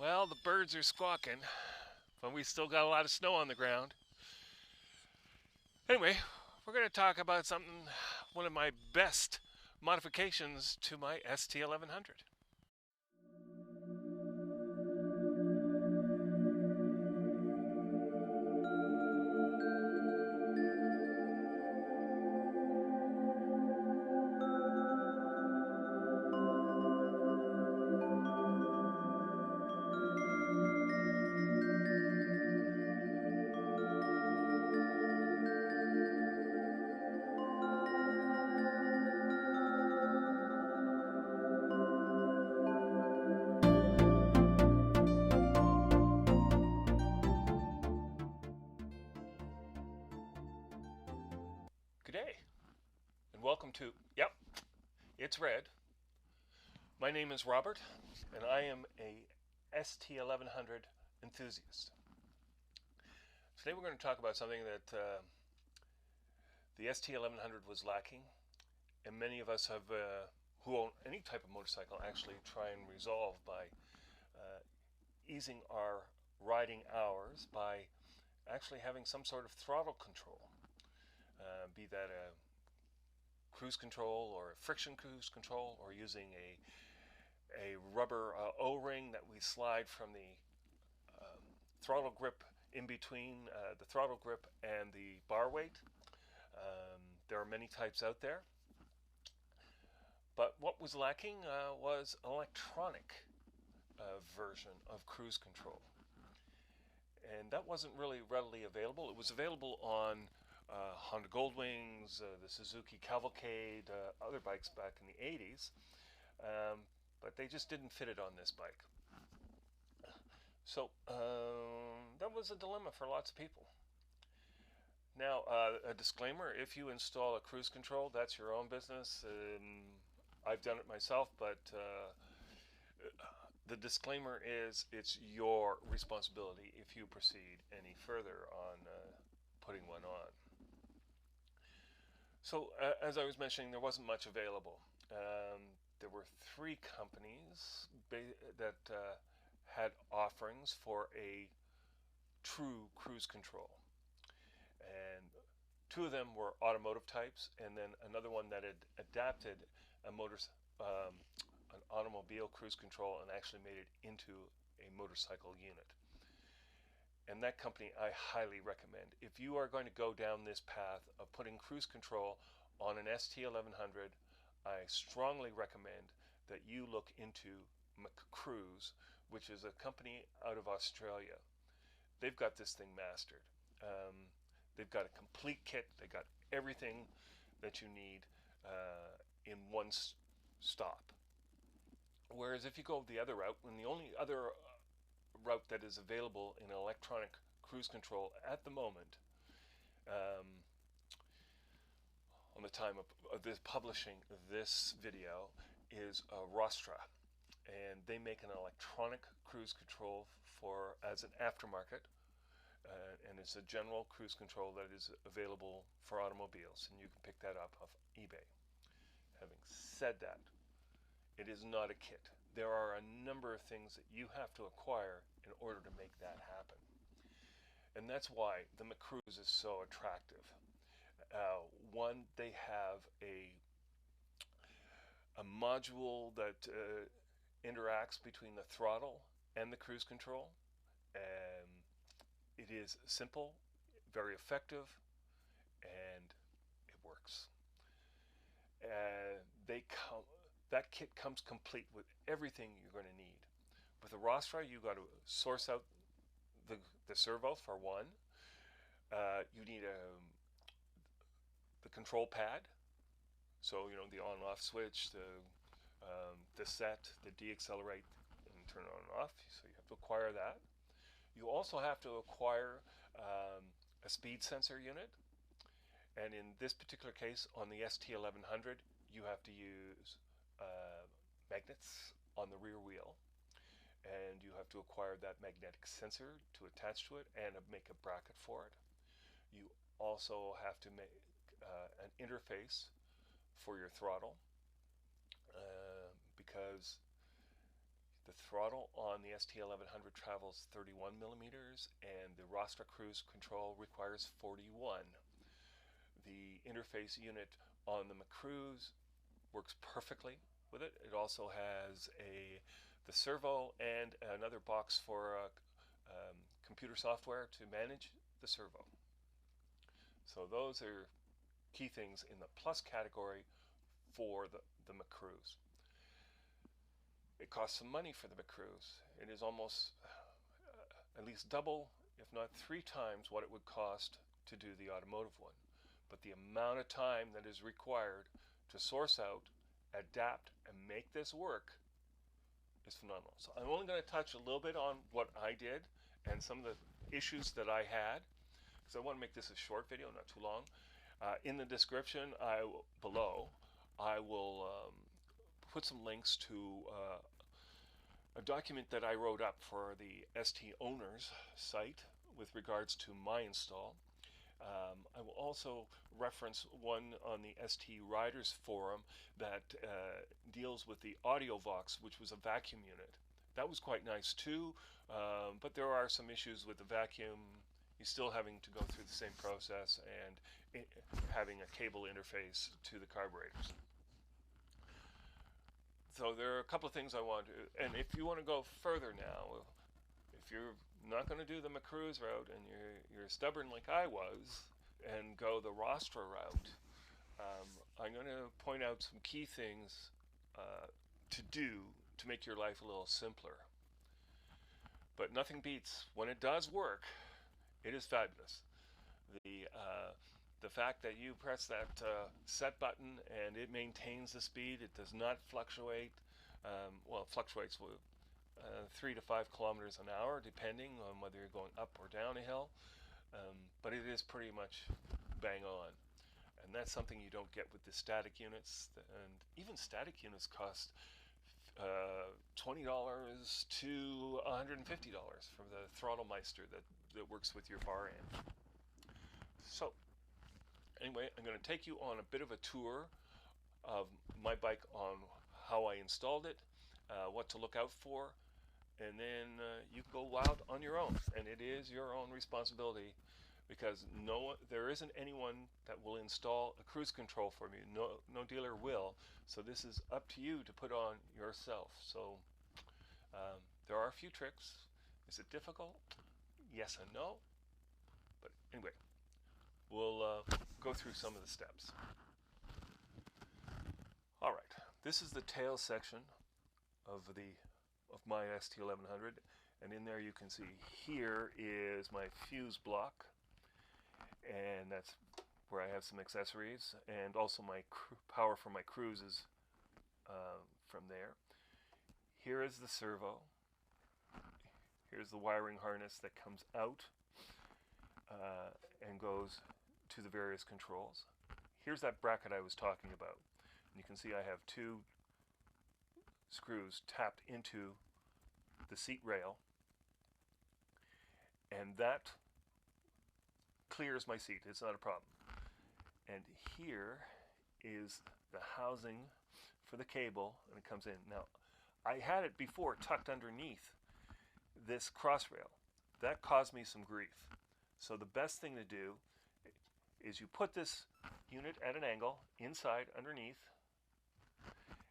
Well, the birds are squawking, but we still got a lot of snow on the ground. Anyway, we're going to talk about something, one of my best modifications to my ST1100. Good day, and welcome to, yep, it's red. My name is Robert, and I am a ST1100 enthusiast. Today we're going to talk about something that the ST1100 was lacking, and many of us have, who own any type of motorcycle, actually try and resolve by easing our riding hours by actually having some sort of throttle control, be that a cruise control or a friction cruise control, or using a rubber O-ring that we slide from the throttle grip in between the throttle grip and the bar weight. There are many types out there, but what was lacking was an electronic version of cruise control, and that wasn't really readily available. It was available on Honda Goldwings, the Suzuki Cavalcade, other bikes back in the 80s, but they just didn't fit it on this bike. So that was a dilemma for lots of people. Now, a disclaimer, if you install a cruise control, that's your own business. I've done it myself, but the disclaimer is it's your responsibility if you proceed any further on putting one on. So as I was mentioning, there wasn't much available. There were three companies that had offerings for a true cruise control, and two of them were automotive types, and then another one that had adapted a an automobile cruise control and actually made it into a motorcycle unit. And that company I highly recommend. If you are going to go down this path of putting cruise control on an ST1100, I strongly recommend that you look into McCruise, which is a company out of Australia. They've got this thing mastered. They've got a complete kit. They got everything that you need in one stop. Whereas if you go the other route, and the only other route that is available in electronic cruise control at the moment, on the time of this publishing this video, is Rostra, and they make an electronic cruise control for as an aftermarket, and it's a general cruise control that is available for automobiles, and you can pick that up off eBay. Having said that, it is not a kit. There are a number of things that you have to acquire in order to make that happen. And that's why the McCruise is so attractive. One, they have a module that interacts between the throttle and the cruise control. It is simple, very effective, and it works. That kit comes complete with everything you're going to need. With a Rostra, you got to source out the servo for one. You need the control pad, so you know the on-off switch, the set, the deaccelerate, and turn it on and off. So you have to acquire that. You also have to acquire a speed sensor unit, and in this particular case, on the ST1100, you have to use magnets on the rear wheel, and you have to acquire that magnetic sensor to attach to it and make a bracket for it. You also have to make an interface for your throttle, because The throttle on the ST1100 travels 31 millimeters, and the Rostra cruise control requires 41. The interface unit on the McCruise works perfectly with it. It also has the servo and another box for computer software to manage the servo. So those are key things in the plus category for the McCruise. It costs some money for the McCruise. It is almost at least double, if not 3 times, what it would cost to do the automotive one. But the amount of time that is required to source out, adapt, and make this work is phenomenal. So I'm only going to touch a little bit on what I did and some of the issues that I had, because I want to make this a short video, not too long. In the description below, I will put some links to a document that I wrote up for the ST owners site with regards to my install. I will also reference one on the ST Riders forum that deals with the Audiovox, which was a vacuum unit. That was quite nice too, but there are some issues with the vacuum. You're still having to go through the same process and having a cable interface to the carburetors. So there are a couple of things I want to, and if you want to go further now, if you're not going to do the McCruise route and you're stubborn like I was and go the Rostra route, I'm going to point out some key things to do to make your life a little simpler. But nothing beats, when it does work, it is fabulous. The fact that you press that set button and it maintains the speed, it does not fluctuate. Well, it fluctuates with 3 to 5 kilometers an hour, depending on whether you're going up or down a hill. But it is pretty much bang on. And that's something you don't get with the static units. And even static units cost $20 to $150 for the throttle meister that works with your far end. So anyway, I'm going to take you on a bit of a tour of my bike on how I installed it, what to look out for, and then you can go wild on your own. And it is your own responsibility, because there isn't anyone that will install a cruise control for me. No dealer will. So this is up to you to put on yourself. So there are a few tricks. Is it difficult? Yes and no. But anyway, we'll go through some of the steps. All right, this is the tail section of my ST1100, and in there you can see here is my fuse block, and that's where I have some accessories, and also my power for my cruises from there. Here is the servo. Here's the wiring harness that comes out and goes to the various controls. Here's that bracket I was talking about. And you can see I have 2 screws tapped into the seat rail, and that clears my seat. It's not a problem. And here is the housing for the cable, and it comes in. Now, I had it before tucked underneath this cross rail. That caused me some grief. So the best thing to do is you put this unit at an angle inside underneath,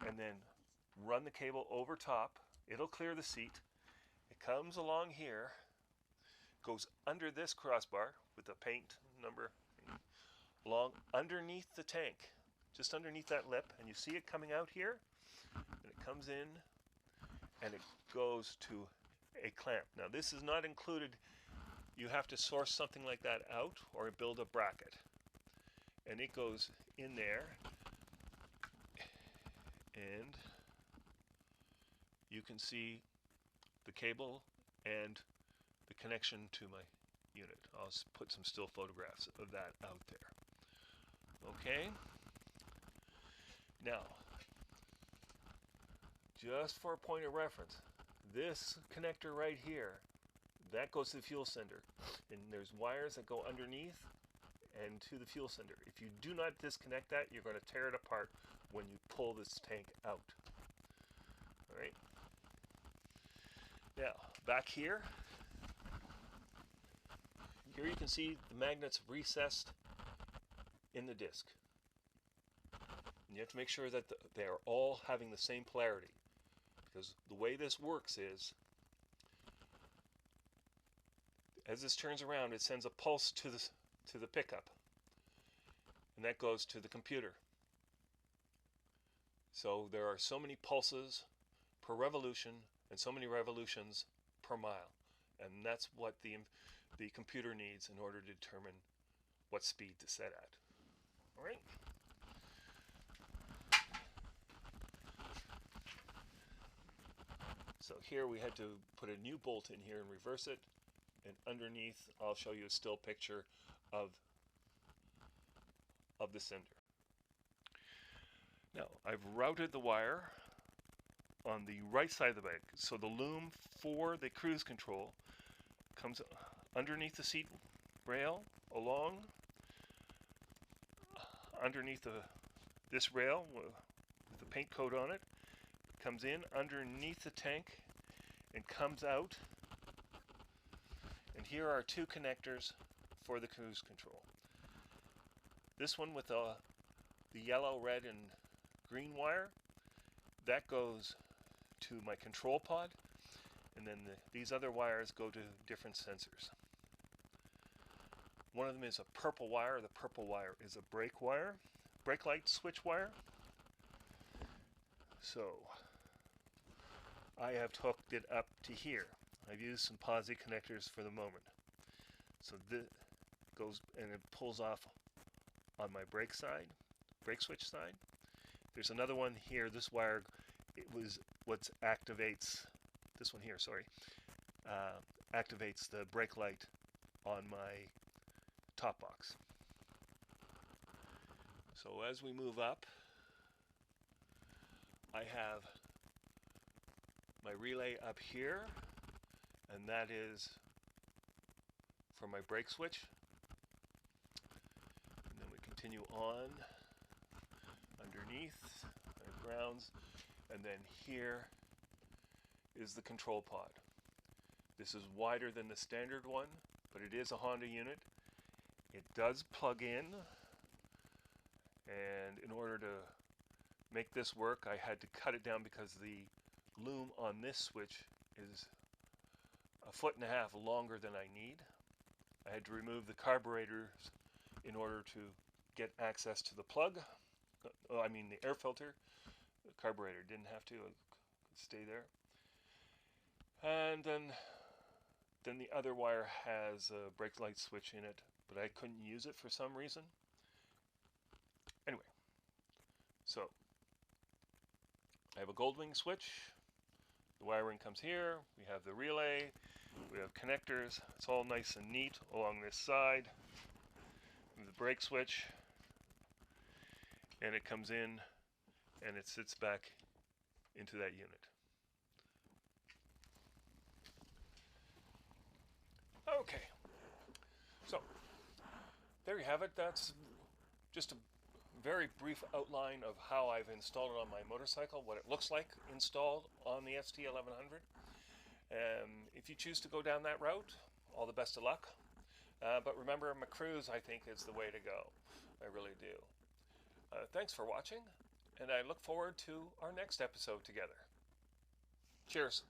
and then run the cable over top. It'll clear the seat. It comes along here, goes under this crossbar with the paint number along underneath the tank, just underneath that lip, and you see it coming out here, and it comes in and it goes to a clamp. Now this is not included. You have to source something like that out or build a bracket, and it goes in there, and you can see the cable and the connection to my unit. I'll put some still photographs of that out there. Okay, now just for a point of reference, this connector right here, that goes to the fuel sender, and there's wires that go underneath and to the fuel sender. If you do not disconnect that, you're going to tear it apart when you pull this tank out. All right. Now, back here you can see the magnets recessed in the disc. And you have to make sure that they are all having the same polarity, because the way this works is, as this turns around, it sends a pulse to the pickup, and that goes to the computer. So there are so many pulses per revolution and so many revolutions per mile, and that's what the computer needs in order to determine what speed to set at. All right. So here we had to put a new bolt in here and reverse it, and underneath I'll show you a still picture of the sender. Now I've routed the wire on the right side of the bag, so the loom for the cruise control comes underneath the seat rail, along underneath this rail with the paint coat on it, comes in underneath the tank and comes out. And here are two connectors for the cruise control. This one with the yellow, red, and green wire, that goes to my control pod, and then these other wires go to different sensors. One of them is a purple wire. The purple wire is a brake wire, brake light switch wire. So I have hooked it up to here. I've used some posi connectors for the moment. So this goes and it pulls off on my brake side, brake switch side. There's another one here. This wire, it was what activates, this one here, sorry, activates the brake light on my top box. So as we move up, I have my relay up here, and that is for my brake switch. And then we continue on underneath my grounds, and then here is the control pod. This is wider than the standard one, but it is a Honda unit. It does plug in, and in order to make this work, I had to cut it down because the loom on this switch is 1.5 feet longer than I need. I had to remove the carburetors in order to get access to the plug. I mean the air filter. The carburetor didn't have to, it could stay there. And then the other wire has a brake light switch in it, but I couldn't use it for some reason. Anyway, so I have a Goldwing switch. The wiring comes here. We have the relay. We have connectors. It's all nice and neat along this side. The brake switch, and it comes in and it sits back into that unit. Okay, so there you have it. That's just a very brief outline of how I've installed it on my motorcycle, what it looks like installed on the ST1100. If you choose to go down that route, all the best of luck. But remember, cruise, I think, is the way to go. I really do. Thanks for watching, and I look forward to our next episode together. Cheers.